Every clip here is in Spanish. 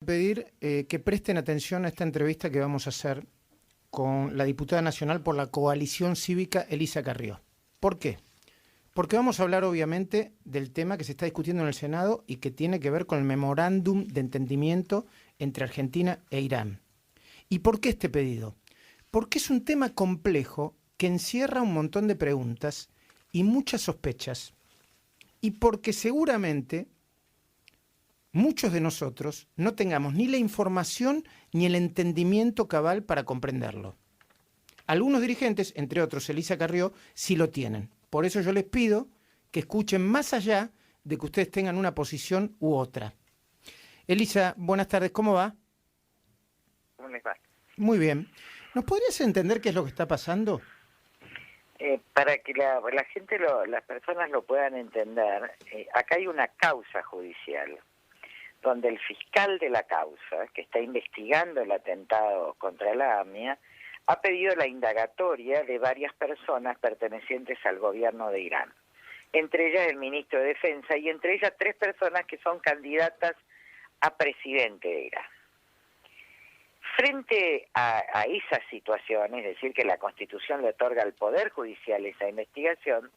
pedir que presten atención a esta entrevista que vamos a hacer con la diputada nacional por la Coalición Cívica, Elisa Carrió. ¿Por qué? Porque vamos a hablar obviamente del tema que se está discutiendo en el Senado y que tiene que ver con el memorándum de entendimiento entre Argentina e Irán. ¿Y por qué este pedido? Porque es un tema complejo que encierra un montón de preguntas y muchas sospechas, y porque seguramente muchos de nosotros no tengamos ni la información ni el entendimiento cabal para comprenderlo. Algunos dirigentes, entre otros Elisa Carrió, sí lo tienen. Por eso yo les pido que escuchen más allá de que ustedes tengan una posición u otra. Elisa, buenas tardes, ¿cómo va? ¿Cómo les va? Muy bien. ¿Nos podrías entender qué es lo que está pasando? Para que la gente, las personas lo puedan entender, acá hay una causa judicial donde el fiscal de la causa, que está investigando el atentado contra la AMIA, ha pedido la indagatoria de varias personas pertenecientes al gobierno de Irán, entre ellas el ministro de Defensa y entre ellas 3 personas que son candidatas a presidente de Irán. Frente a esa situación, es decir, que la Constitución le otorga al Poder Judicial esa investigación,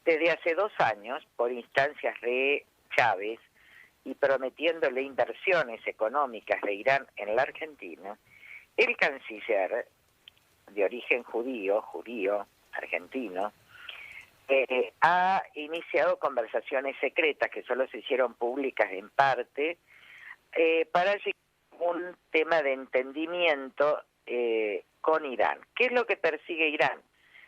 desde hace 2 años, por instancias de Chávez y prometiéndole inversiones económicas de Irán en la Argentina, el canciller de origen judío, argentino, ha iniciado conversaciones secretas que solo se hicieron públicas en parte para llegar a un tema de entendimiento con Irán. ¿Qué es lo que persigue Irán?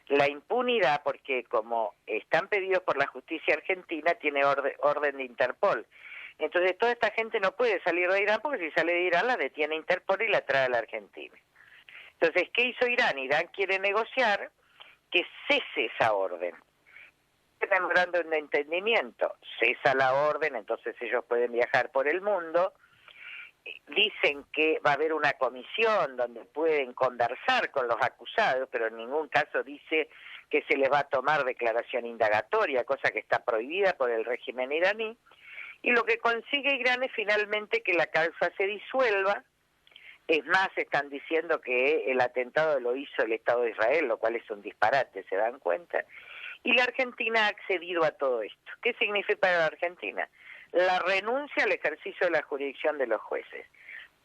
La impunidad, porque como están pedidos por la justicia argentina, tiene orden de Interpol. Entonces toda esta gente no puede salir de Irán, porque si sale de Irán la detiene Interpol y la trae a la Argentina. Entonces, ¿qué hizo Irán? Irán quiere negociar que cese esa orden. Memorando un entendimiento, cesa la orden, entonces ellos pueden viajar por el mundo. Dicen que va a haber una comisión donde pueden conversar con los acusados, pero en ningún caso dice que se les va a tomar declaración indagatoria, cosa que está prohibida por el régimen iraní. Y lo que consigue Irán es finalmente que la causa se disuelva. Es más, están diciendo que el atentado lo hizo el Estado de Israel, lo cual es un disparate, ¿se dan cuenta? Y la Argentina ha accedido a todo esto. ¿Qué significa para la Argentina? La renuncia al ejercicio de la jurisdicción de los jueces.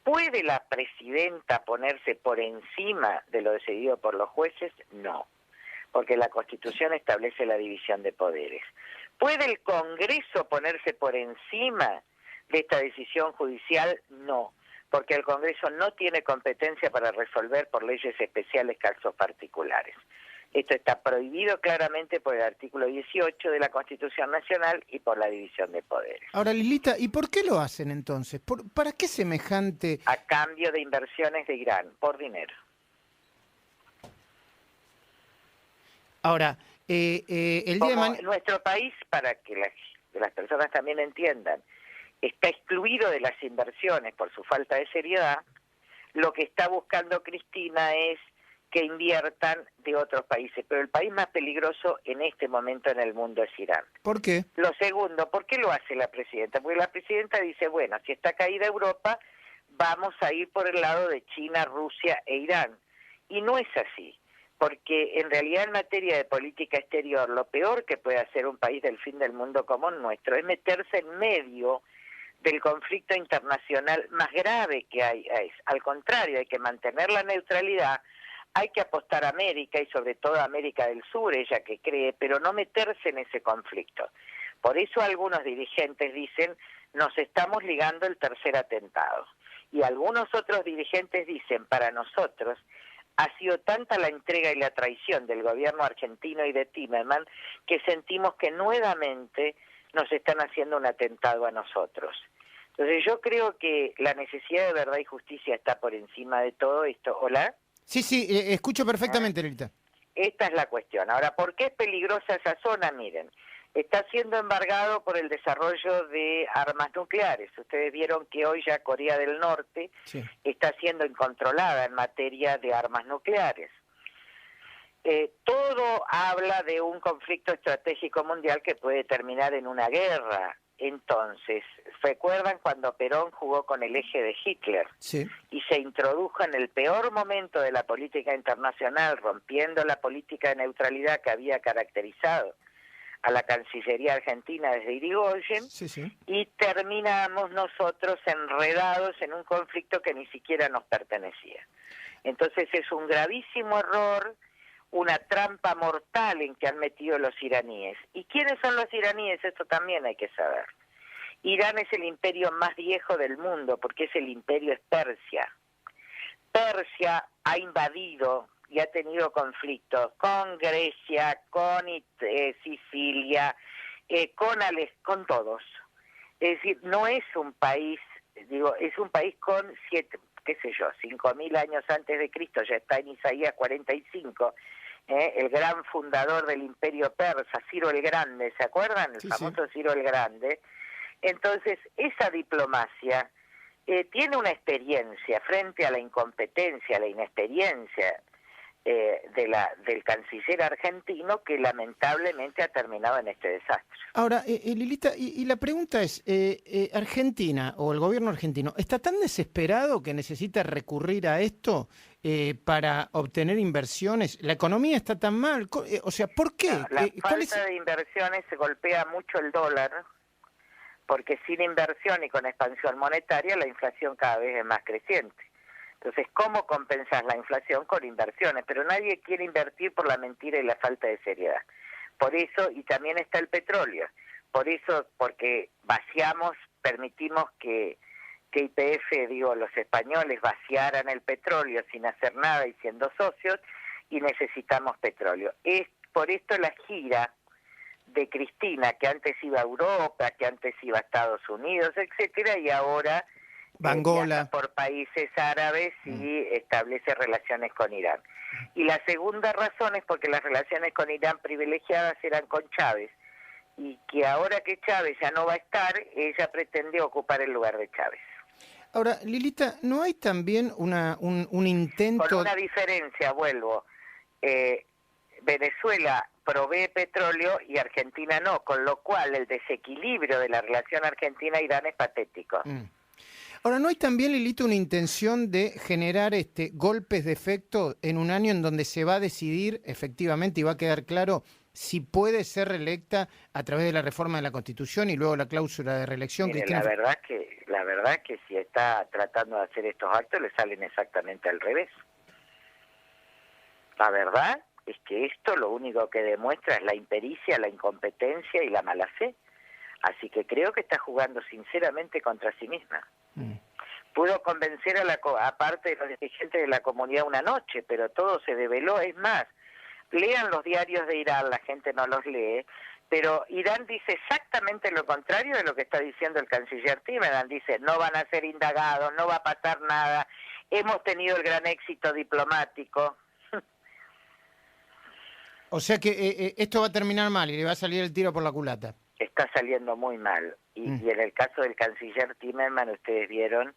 ¿Puede la presidenta ponerse por encima de lo decidido por los jueces? No, porque la Constitución establece la división de poderes. ¿Puede el Congreso ponerse por encima de esta decisión judicial? No, porque el Congreso no tiene competencia para resolver por leyes especiales casos particulares. Esto está prohibido claramente por el artículo 18 de la Constitución Nacional y por la división de poderes. Ahora, Lilita, ¿y por qué lo hacen entonces? ¿Para qué semejante...? A cambio de inversiones de Irán, por dinero. Ahora, el día de mañana... Nuestro país, para que las personas también entiendan, está excluido de las inversiones por su falta de seriedad. Lo que está buscando Cristina es que inviertan de otros países, pero el país más peligroso en este momento en el mundo es Irán. ¿Por qué? Lo segundo, ¿por qué lo hace la presidenta? Porque la presidenta dice, bueno, si está caída Europa, vamos a ir por el lado de China, Rusia e Irán. Y no es así, porque en realidad en materia de política exterior, lo peor que puede hacer un país del fin del mundo como el nuestro es meterse en medio del conflicto internacional más grave que hay. Al contrario, hay que mantener la neutralidad, hay que apostar a América y sobre todo a América del Sur, ella que cree, pero no meterse en ese conflicto. Por eso algunos dirigentes dicen, nos estamos ligando el tercer atentado. Y algunos otros dirigentes dicen, para nosotros ha sido tanta la entrega y la traición del gobierno argentino y de Timerman que sentimos que nuevamente nos están haciendo un atentado a nosotros. Entonces yo creo que la necesidad de verdad y justicia está por encima de todo esto. ¿Hola? Sí, escucho perfectamente, Lilita. Esta es la cuestión. Ahora, ¿por qué es peligrosa esa zona? Miren, está siendo embargado por el desarrollo de armas nucleares. Ustedes vieron que hoy ya Corea del Norte está siendo incontrolada en materia de armas nucleares. Todo habla de un conflicto estratégico mundial que puede terminar en una guerra. entonces, ¿recuerdan cuando Perón jugó con el eje de Hitler? Sí. Y se introdujo en el peor momento de la política internacional, rompiendo la política de neutralidad que había caracterizado a la Cancillería Argentina desde Irigoyen, Sí, sí. y terminamos nosotros enredados en un conflicto que ni siquiera nos pertenecía. Entonces es un gravísimo error, una trampa mortal en que han metido los iraníes. ¿Y quiénes son los iraníes? Esto también hay que saber. Irán es el imperio más viejo del mundo, porque es el imperio es Persia. Persia ha invadido y ha tenido conflictos con Grecia, con Sicilia, con todos. Es decir, no es un país, es un país con 5.000 años antes de Cristo, ya está en Isaías 45, el gran fundador del imperio persa, Ciro el Grande, ¿se acuerdan? El famoso Ciro el Grande. Entonces, esa diplomacia tiene una experiencia frente a la incompetencia, la inexperiencia del canciller argentino, que lamentablemente ha terminado en este desastre. Ahora, Lilita, y la pregunta es, Argentina o el gobierno argentino, ¿está tan desesperado que necesita recurrir a esto para obtener inversiones? ¿La economía está tan mal? O sea, ¿por qué? No, la falta de inversiones se golpea mucho el dólar, porque sin inversión y con expansión monetaria la inflación cada vez es más creciente. Entonces, ¿cómo compensar la inflación? Con inversiones, pero nadie quiere invertir por la mentira y la falta de seriedad. Por eso, y también está el petróleo, por eso, porque permitimos que YPF, los españoles vaciaran el petróleo sin hacer nada y siendo socios, y necesitamos petróleo. Es por esto la gira de Cristina, que antes iba a Europa, que antes iba a Estados Unidos, etcétera, y ahora viaja por países árabes y establece relaciones con Irán. Y la segunda razón es porque las relaciones con Irán privilegiadas eran con Chávez, y que ahora que Chávez ya no va a estar, ella pretende ocupar el lugar de Chávez. Ahora, Lilita, ¿no hay también un intento? Con una diferencia, vuelvo. Venezuela provee petróleo y Argentina no, con lo cual el desequilibrio de la relación Argentina-Irán es patético. Ahora, ¿no hay también, Lilita, una intención de generar golpes de efecto en un año en donde se va a decidir efectivamente y va a quedar claro si puede ser reelecta a través de la reforma de la Constitución y luego la cláusula de reelección? Mire, la verdad que si está tratando de hacer estos actos le salen exactamente al revés. La verdad es que esto lo único que demuestra es la impericia, la incompetencia y la mala fe. Así que creo que está jugando sinceramente contra sí misma. Pudo convencer a parte de los dirigentes de la comunidad una noche, pero todo se develó. Es más, lean los diarios de Irán, la gente no los lee, pero Irán dice exactamente lo contrario de lo que está diciendo el canciller Timerman. Dice, no van a ser indagados, no va a pasar nada, hemos tenido el gran éxito diplomático. O sea que esto va a terminar mal y le va a salir el tiro por la culata. Está saliendo muy mal. Y en el caso del canciller Timerman, ustedes vieron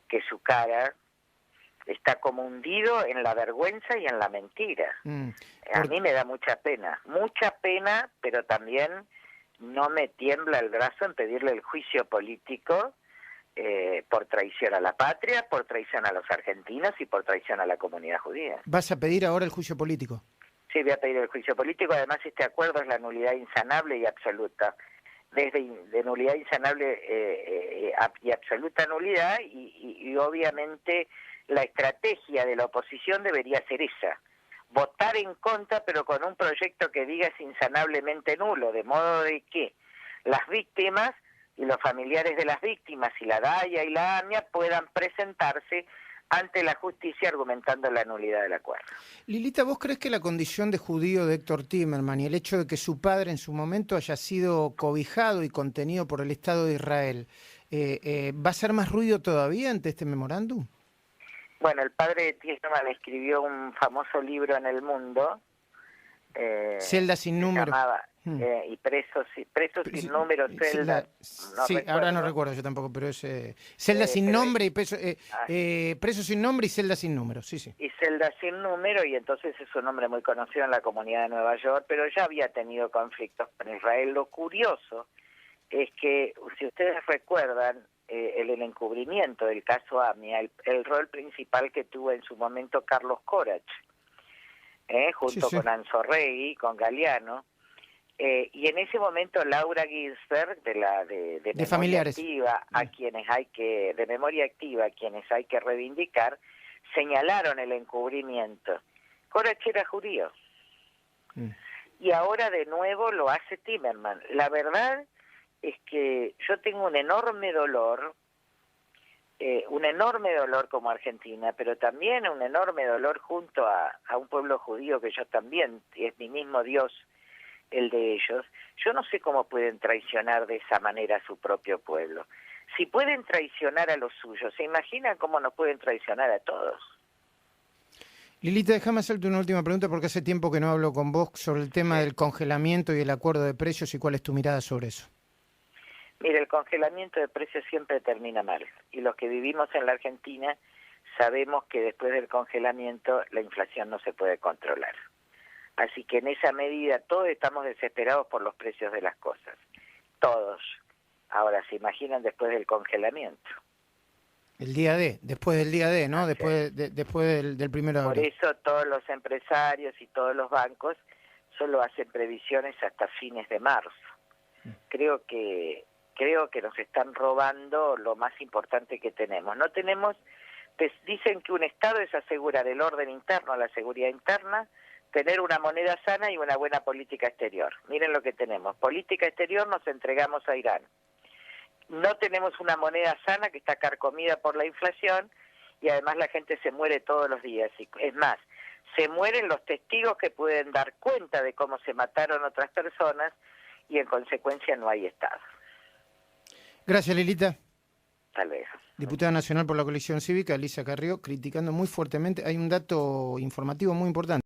que su cara está como hundido en la vergüenza y en la mentira. A mí me da mucha pena, pero también no me tiembla el brazo en pedirle el juicio político por traición a la patria, por traición a los argentinos y por traición a la comunidad judía. ¿Vas a pedir ahora el juicio político? Sí, voy a pedir el juicio político. Además, este acuerdo es la nulidad insanable y absoluta. Desde de nulidad insanable y absoluta nulidad, y obviamente la estrategia de la oposición debería ser esa: votar en contra, pero con un proyecto que diga es insanablemente nulo, de modo de que las víctimas y los familiares de las víctimas y la DAIA y la AMIA puedan presentarse ante la justicia argumentando la nulidad del acuerdo. Lilita, ¿vos crees que la condición de judío de Héctor Timerman y el hecho de que su padre en su momento haya sido cobijado y contenido por el Estado de Israel va a ser más ruido todavía ante este memorándum? Bueno, el padre de Timerman escribió un famoso libro en El Mundo, Celda sin número. Llamaba, y presos sin número, celda. Sí, ahora no recuerdo yo tampoco, pero es celda sin nombre y preso sin nombre y celda sin número, sí. Y celda sin número, y entonces es un hombre muy conocido en la comunidad de Nueva York, pero ya había tenido conflictos con Israel. Lo curioso es que, si ustedes recuerdan, el encubrimiento del caso AMIA, el rol principal que tuvo en su momento Carlos Corach, junto con Anzorregui, con Galeano, y en ese momento Laura Ginsberg, de Memoria Familiares Activa, de Memoria Activa, a quienes hay que reivindicar, señalaron el encubrimiento. Corach era judío. Y ahora de nuevo lo hace Timerman. La verdad es que yo tengo un enorme dolor como Argentina, pero también un enorme dolor junto a un pueblo judío que yo también, es mi mismo Dios el de ellos. Yo no sé cómo pueden traicionar de esa manera a su propio pueblo. Si pueden traicionar a los suyos, ¿se imaginan cómo nos pueden traicionar a todos? Lilita, déjame hacerte una última pregunta porque hace tiempo que no hablo con vos sobre el tema del congelamiento y el acuerdo de precios y cuál es tu mirada sobre eso. Mire, el congelamiento de precios siempre termina mal y los que vivimos en la Argentina sabemos que después del congelamiento la inflación no se puede controlar. Así que en esa medida todos estamos desesperados por los precios de las cosas. Todos. Ahora, ¿se imaginan después del congelamiento? El día D, después del día D, ¿no? Después del 1 de abril. Por eso todos los empresarios y todos los bancos solo hacen previsiones hasta fines de marzo. Creo que nos están robando lo más importante que tenemos. No tenemos, dicen que un Estado es asegurar el orden interno, la seguridad interna, tener una moneda sana y una buena política exterior. Miren lo que tenemos. Política exterior nos entregamos a Irán. No tenemos una moneda sana que está carcomida por la inflación y además la gente se muere todos los días. Es más, se mueren los testigos que pueden dar cuenta de cómo se mataron otras personas y en consecuencia no hay Estado. Gracias, Lilita. Tal vez. Diputada nacional por la coalición cívica, Elisa Carrió, criticando muy fuertemente. Hay un dato informativo muy importante.